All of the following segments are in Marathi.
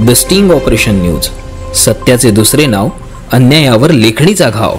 द स्टिंग ऑपरेशन न्यूज, सत्याचे दुसरे नाव, अन्यायावर लेखणीचा घाव।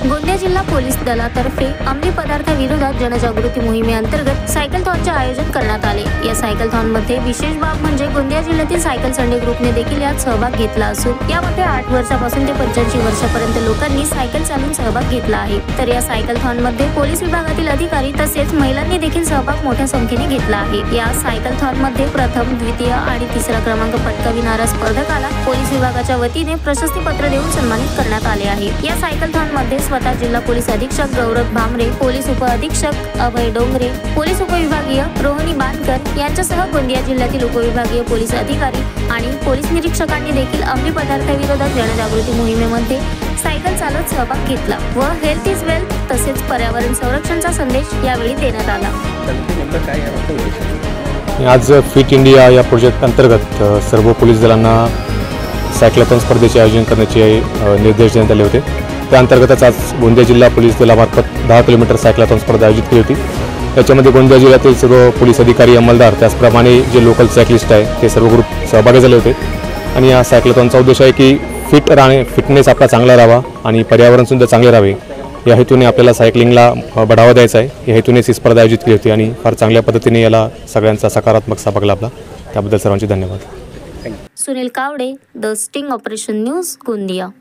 गोंदिया जिल्हा पोलीस दलातर्फे अंमली पदार्थाविरोधात जनजागृती मोहिमेअंतर्गत सायकलथॉनचे आयोजन करण्यात आले। या सायकलथॉनमध्ये विशेष बाब म्हणजे गोंदिया जिल्ह्यातील सायकल संडे ग्रुपने देखील यात सहभाग घेतला असून यामध्ये 8 वर्षापासून ते 85 वर्षापर्यंत लोकांनी सायकल चालवून सहभाग घेतला आहे। तर या सायकलथॉनमध्ये पोलीस विभागातील अधिकारी तसेच महिलांनी देखील सहभाग मोठ्या संख्येने घेतला आहे। या सायकलथॉनमध्ये प्रथम, द्वितीय आणि तिसरा क्रमांक पटकाविणाऱ्या स्पर्धकाला पोलीस विभागाच्या वतीने प्रशस्ती पत्र देऊन सन्मानित करण्यात आले आहे। या सायकलथॉनमध्ये स्वतः जिल्हा पोलीस अधीक्षक गौरव भामरे, पोलीस उप अधीक्षक अभय डोंगरे, पोलीस उपविभागीय रोहिणी बानकर यांच्यासह गोंदिया जिल्ह्यातील उपविभागीय पोलीस अधिकारी आणि पोलीस निरीक्षकांनी देखील अंमली पदार्थाविरोधात जनजागृती मोहिमेमध्ये सायकल चालवत सहभाग घेतला व हेल्थ इज वेल्थ तसेच पर्यावरण संरक्षणाचा संदेश यावेळी देण्यात आला। आज फिट इंडिया या प्रोजेक्ट अंतर्गत सर्व पोलीस दलांना सायकलथॉन स्पर्धेचे आयोजन करण्याचे निर्देश देण्यात आले होते। त्या अंतर्गतच आज गोंदिया जिल्हा पोलीस दलामार्फत 10 किलोमीटर सायकलथॉन स्पर्धा आयोजित केली होती। त्याच्यामध्ये गोंदिया जिल्ह्यातील सर्व पोलीस अधिकारी, अंमलदार, त्याचप्रमाणे जे लोकल सायकलिस्ट आहे ते सर्व ग्रुप सहभागी झाले होते। आणि या सायकलथॉनचा उद्देश आहे की फिटनेस आपला चांगला राहावा आणि पर्यावरणसुद्धा चांगले राहावे या हेतूने आपल्याला सायकलिंगला बढावा द्यायचा आहे। या हेतूनेच ही स्पर्धा आयोजित केली होती आणि फार चांगल्या पद्धतीने याला सगळ्यांचा सकारात्मक सहभाग लाभला। त्याबद्दल सर्वांचे धन्यवाद। Sunil Kawade, the sting operation news, Gondia.